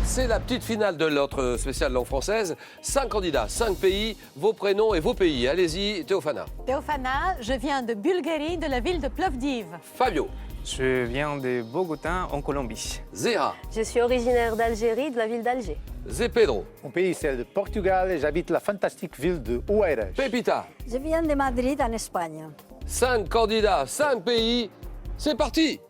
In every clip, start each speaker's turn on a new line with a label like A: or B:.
A: c'est la petite finale de notre spéciale langue française. 5 candidats, 5 pays, vos prénoms et vos pays. Allez-y, Théophana.
B: Théophana, je viens de Bulgarie, de la ville de Plovdiv.
A: Fabio.
C: Je viens de Bogota, en Colombie.
A: Zéra.
D: Je suis originaire d'Algérie, de la ville d'Alger.
A: Zé Pedro.
E: Mon pays, c'est le Portugal et j'habite la fantastique ville de Oeiras.
A: Pépita.
F: Je viens de Madrid, en Espagne.
A: 5 candidats, 5 pays. C'est parti.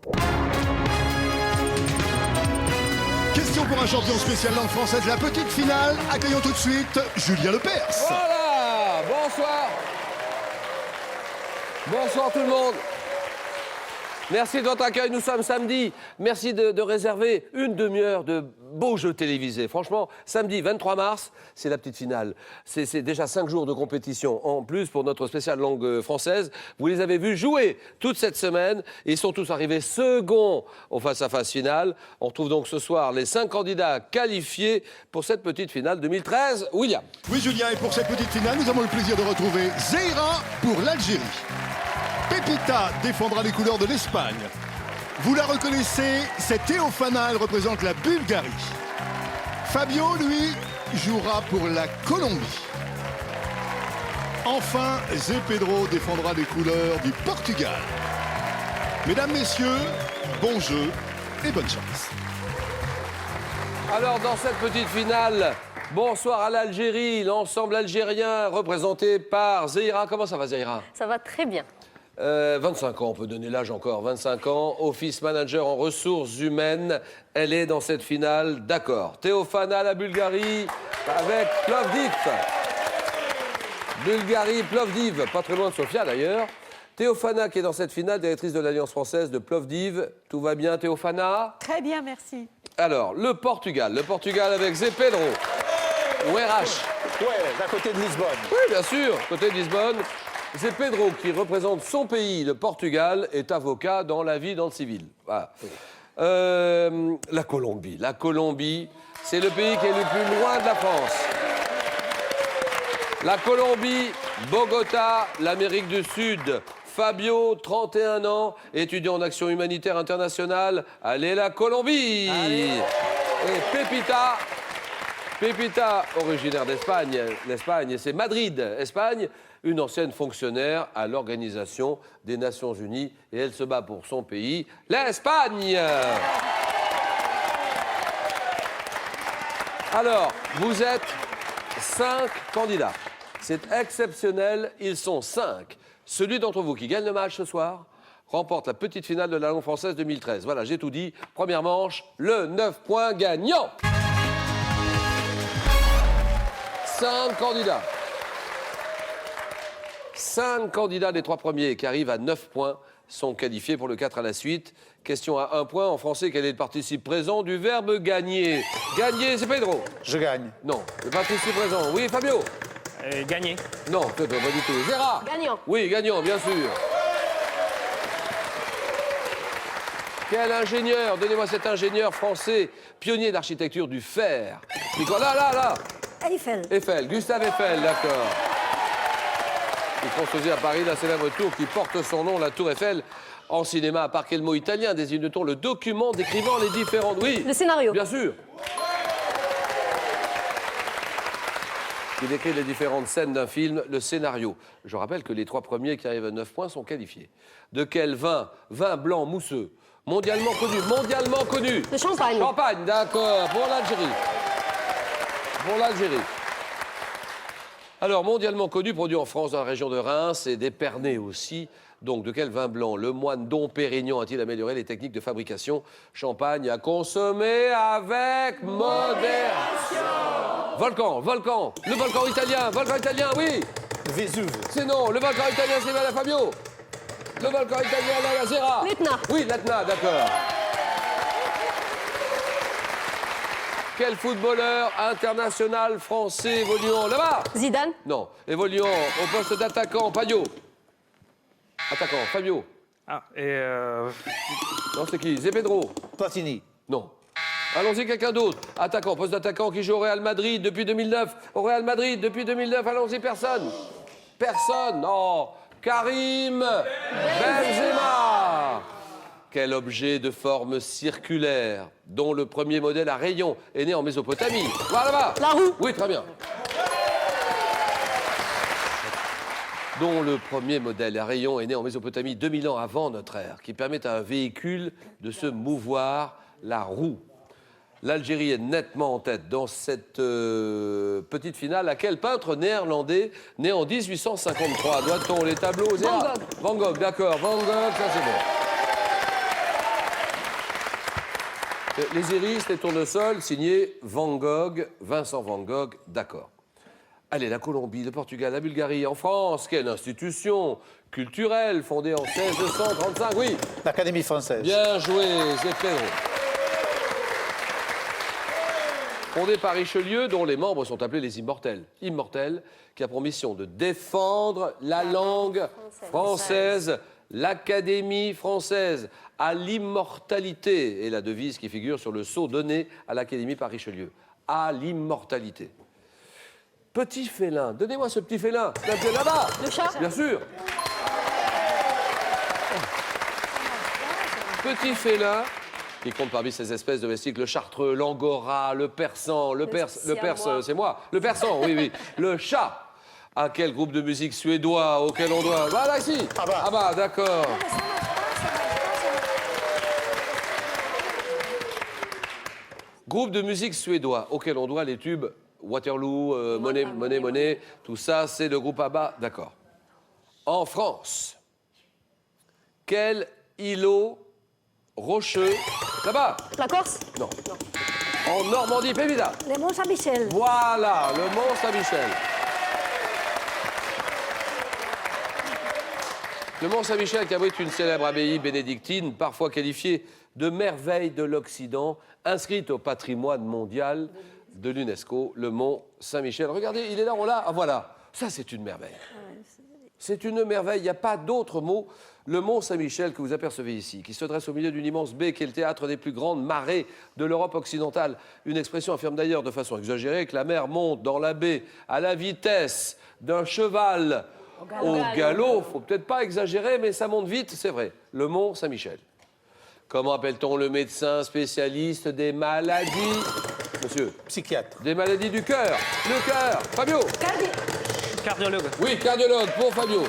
G: Question pour un champion spécial langue française, la petite finale. Accueillons tout de suite Julien Lepers.
A: Voilà. Bonsoir. Bonsoir tout le monde. Merci de votre accueil, nous sommes samedi. Merci de réserver une demi-heure de beaux jeux télévisés. Franchement, samedi 23 mars, c'est la petite finale. C'est déjà 5 jours de compétition en plus pour notre spéciale langue française. Vous les avez vus jouer toute cette semaine. Ils sont tous arrivés seconds au face-à-face finale. On retrouve donc ce soir les 5 candidats qualifiés pour cette petite finale 2013. William.
G: Oui Julien, et pour cette petite finale, nous avons le plaisir de retrouver Zéra pour l'Algérie. Pépita défendra les couleurs de l'Espagne. Vous la reconnaissez, c'est Théophana, elle représente la Bulgarie. Fabio, lui, jouera pour la Colombie. Enfin, Zé Pedro défendra les couleurs du Portugal. Mesdames, messieurs, bon jeu et bonne chance.
A: Alors, dans cette petite finale, bonsoir à l'Algérie, l'ensemble algérien représenté par Zéira. Comment ça va, Zéira?
D: Ça va très bien.
A: 25 ans, on peut donner l'âge encore, 25 ans, office manager en ressources humaines, elle est dans cette finale, d'accord. Théophana, la Bulgarie, avec Plovdiv. Bulgarie, Plovdiv, pas très loin de Sofia d'ailleurs. Théophana qui est dans cette finale, directrice de l'Alliance française de Plovdiv. Tout va bien, Théophana?
B: Très bien, merci.
A: Alors, le Portugal avec Zé Pedro. Oeiras.
E: Ouais, à côté de Lisbonne.
A: Oui, bien sûr, côté de Lisbonne. C'est Pedro qui représente son pays, le Portugal, est avocat dans la vie, dans le civil. Voilà. La Colombie, c'est le pays qui est le plus loin de la France. La Colombie, Bogota, l'Amérique du Sud. Fabio, 31 ans, étudiant en action humanitaire internationale. Allez, la Colombie. Allez. Et Pépita, originaire d'Espagne, l'Espagne, c'est Madrid, Espagne, une ancienne fonctionnaire à l'Organisation des Nations Unies et elle se bat pour son pays, l'Espagne. Alors, vous êtes 5 candidats. C'est exceptionnel, ils sont 5. Celui d'entre vous qui gagne le match ce soir remporte la petite finale de la langue française 2013. Voilà, j'ai tout dit. Première manche, le 9 points gagnant. 5 candidats. 5 candidats des 3 premiers qui arrivent à 9 points sont qualifiés pour le 4 à la suite. Question à 1 point. En français, quel est le participe présent du verbe gagner? Gagner, c'est Pedro.
E: Je gagne.
A: Non. Le participe présent. Oui, Fabio.
C: Gagné.
A: Non, Pedro, pas du tout. Gérard.
D: Gagnant.
A: Oui, gagnant, bien sûr. Quel ingénieur? Donnez-moi cet ingénieur français, pionnier d'architecture du fer. Là.
F: Eiffel.
A: Gustave Eiffel, d'accord. Il construisit à Paris la célèbre tour qui porte son nom, la tour Eiffel. En cinéma, par quel mot italien désigne-t-on le document décrivant les différentes... Oui.
D: Le scénario.
A: Bien sûr. Qui décrit les différentes scènes d'un film, le scénario. Je rappelle que les 3 premiers qui arrivent à 9 points sont qualifiés. De quel vin? Vin blanc mousseux. Mondialement connu.
D: Le champagne.
A: Champagne, d'accord, pour l'Algérie. Alors, mondialement connu, produit en France, dans la région de Reims, et d'Épernay aussi. Donc, de quel vin blanc le moine Dom Pérignon a-t-il amélioré les techniques de fabrication? Champagne à consommer avec modération. Volcan. Le volcan italien, oui.
E: Vésuve.
A: C'est non. Le volcan italien, c'est mal à Fabio. Le volcan italien, là, la Zéra.
D: L'Etna.
A: Oui, l'Etna, d'accord. Quel footballeur international français évoluant là-bas?
D: Zidane.
A: Non, évoluant au poste d'attaquant, Payot. Attaquant, Fabio. Non, c'est qui? Zé Pedro.
E: Platini.
A: Non. Allons-y, quelqu'un d'autre. Attaquant, poste d'attaquant qui joue au Real Madrid depuis 2009. Au Real Madrid depuis 2009, allons-y, personne. Personne, non. Karim Benzema. Quel objet de forme circulaire, dont le premier modèle à rayon est né en Mésopotamie? Voilà là-bas.
D: La roue.
A: Oui, très bien. Dont le premier modèle à rayon est né en Mésopotamie 2000 ans avant notre ère, qui permet à un véhicule de se mouvoir, la roue. L'Algérie est nettement en tête dans cette petite finale. À quel peintre néerlandais né en 1853? Doit-on les tableaux?
D: Van Gogh.
A: Van Gogh, d'accord. Van Gogh, ça c'est bon. Les iris, les tournesols, signé Van Gogh, Vincent Van Gogh, d'accord. Allez, la Colombie, le Portugal, la Bulgarie, en France, quelle institution culturelle fondée en 1635, oui.
E: L'Académie française.
A: Bien joué, c'est Pedro. Fondée par Richelieu, dont les membres sont appelés les Immortels. Immortels, qui a pour mission de défendre la langue française, l'Académie française, à l'immortalité, est la devise qui figure sur le sceau donné à l'Académie par Richelieu. À l'immortalité. Petit félin, donnez-moi ce petit félin. Là-bas.
D: Le chat.
A: Bien sûr. Petit félin, qui compte parmi ces espèces domestiques le chartreux, l'angora, le persan, le perse, c'est moi. Le persan, oui, oui. Le chat. À quel groupe de musique suédois auquel on doit... Voilà, ici. Ah bah, d'accord. Groupe de musique suédois auquel on doit les tubes Waterloo, Money, tout ça, c'est le groupe ABBA, d'accord. En France, quel îlot rocheux... Là-bas.
D: La Corse.
A: Non. En Normandie, Pévida.
F: Le Mont Saint-Michel.
A: Voilà, le Mont Saint-Michel. Le Mont Saint-Michel qui abrite une célèbre abbaye bénédictine, parfois qualifiée de merveille de l'Occident, inscrite au patrimoine mondial de l'UNESCO, le Mont Saint-Michel. Regardez, il est là, on l'a. Ah voilà, ça c'est une merveille. C'est une merveille, il n'y a pas d'autre mot. Le Mont Saint-Michel que vous apercevez ici, qui se dresse au milieu d'une immense baie qui est le théâtre des plus grandes marées de l'Europe occidentale. Une expression affirme d'ailleurs de façon exagérée que la mer monte dans la baie à la vitesse d'un cheval au galop. Faut peut-être pas exagérer, mais ça monte vite, c'est vrai. Le Mont Saint-Michel. Comment appelle-t-on le médecin spécialiste des maladies? Monsieur.
E: Psychiatre.
A: Des maladies du cœur. Le cœur. Fabio.
C: Cardiologue.
A: Oui, cardiologue pour Fabio.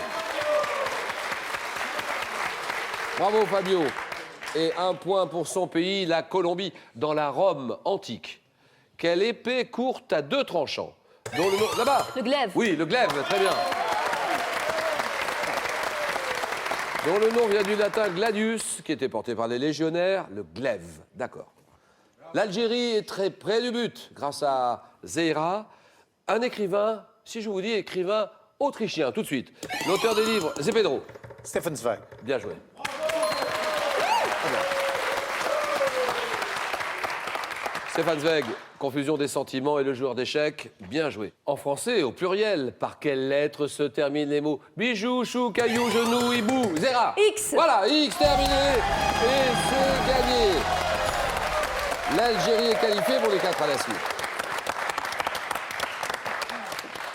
A: Bravo Fabio. Et un point pour son pays, la Colombie, dans la Rome antique. Quelle épée courte à 2 tranchants, dont le nom... Là-bas.
D: Le glaive.
A: Oui, le glaive, très bien. Dont le nom vient du latin gladius, qui était porté par les légionnaires, le glaive. D'accord. L'Algérie est très près du but, grâce à Zeira, un écrivain, si je vous dis écrivain autrichien, tout de suite. L'auteur des livres, c'est Pedro.
E: Stefan Zweig.
A: Bien joué. Stefan Zweig, confusion des sentiments et le joueur d'échecs, bien joué. En français, au pluriel, par quelle lettre se terminent les mots bijoux, chou, caillou, genou, hibou, Zéra?
D: X.
A: Voilà, X terminé et c'est gagné. L'Algérie est qualifiée pour les 4 à la suite.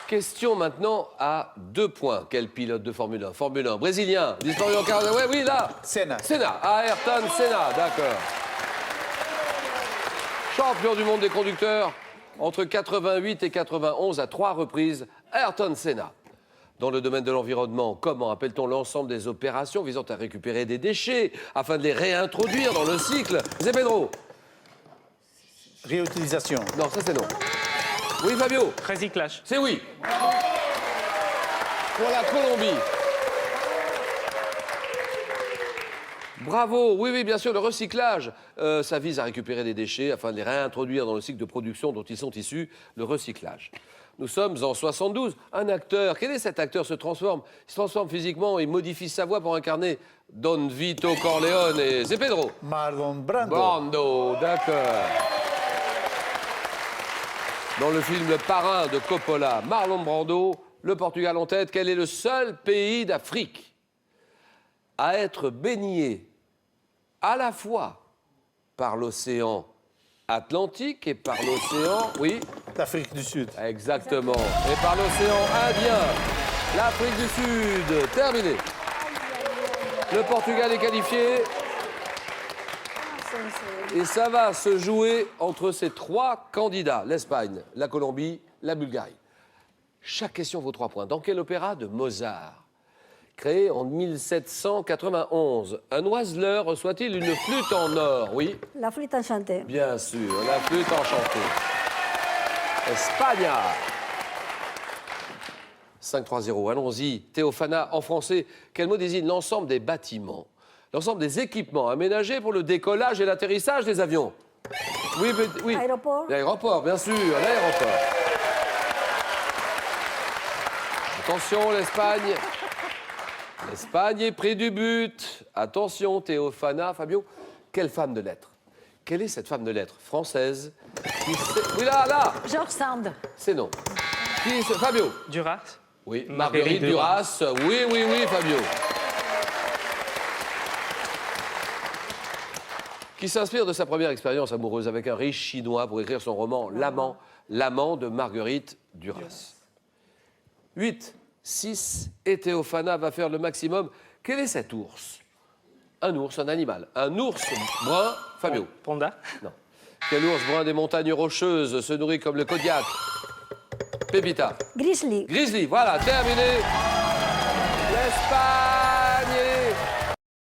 A: Question maintenant à 2 points. Quel pilote de Formule 1? Formule 1, brésilien, disparu en 40... Ouais, oui, là.
E: Senna.
A: Senna, Ayrton Senna, d'accord. Champion du monde des conducteurs, entre 88 et 91 à 3 reprises, Ayrton Senna. Dans le domaine de l'environnement, comment appelle-t-on l'ensemble des opérations visant à récupérer des déchets afin de les réintroduire dans le cycle? C'est Pedro.
E: Réutilisation.
A: Non, ça c'est non. Oui, Fabio.
C: Recyclage.
A: C'est oui. Pour la Colombie. Bravo, oui, oui, bien sûr, le recyclage, ça vise à récupérer des déchets afin de les réintroduire dans le cycle de production dont ils sont issus, le recyclage. Nous sommes en 72, un acteur, quel est cet acteur, se transforme? Il se transforme physiquement, il modifie sa voix pour incarner Don Vito Corleone et c'est Pedro.
E: Marlon Brando.
A: Brando, d'accord. Dans le film Le Parrain de Coppola, Marlon Brando, le Portugal en tête, quel est le seul pays d'Afrique à être baigné à la fois par l'océan Atlantique et par l'océan, oui,
E: L'Afrique du Sud.
A: exactement, et par l'océan Indien, l'Afrique du Sud, terminé. Le Portugal est qualifié
F: Sense.
A: Et ça va se jouer entre ces 3 candidats, l'Espagne, la Colombie, la Bulgarie. Chaque question vaut 3 points. Dans quel opéra de Mozart, créé en 1791, un oiseleur reçoit-il une flûte en or? Oui,
F: La flûte enchantée.
A: bien sûr, la flûte enchantée. Espagne. 5-3-0, allons-y. Théophana, en français, quel mot désigne l'ensemble des bâtiments, l'ensemble des équipements aménagés pour le décollage et l'atterrissage des avions? Oui, oui.
F: Aéroport.
A: L'aéroport, bien sûr, l'aéroport. Attention, l'Espagne. L'Espagne est pris du but. Attention, Théophana. Fabio, quelle femme de lettres? Quelle est cette femme de lettres française qui sait... Oui, là.
B: George Sand.
A: C'est non. Fabio.
C: Duras.
A: Oui, Marguerite Duras. Oui, Fabio. Qui s'inspire de sa première expérience amoureuse avec un riche Chinois pour écrire son roman L'amant de Marguerite Duras. 8, 6, et Théophana va faire le maximum. Quel est cet ours? Un ours, un animal. Un ours brun, Fabio.
C: Panda.
A: Non. Quel ours brun des montagnes rocheuses se nourrit comme le Kodiak? Pépita.
F: Grizzly.
A: Grizzly, voilà, terminé. L'Espagne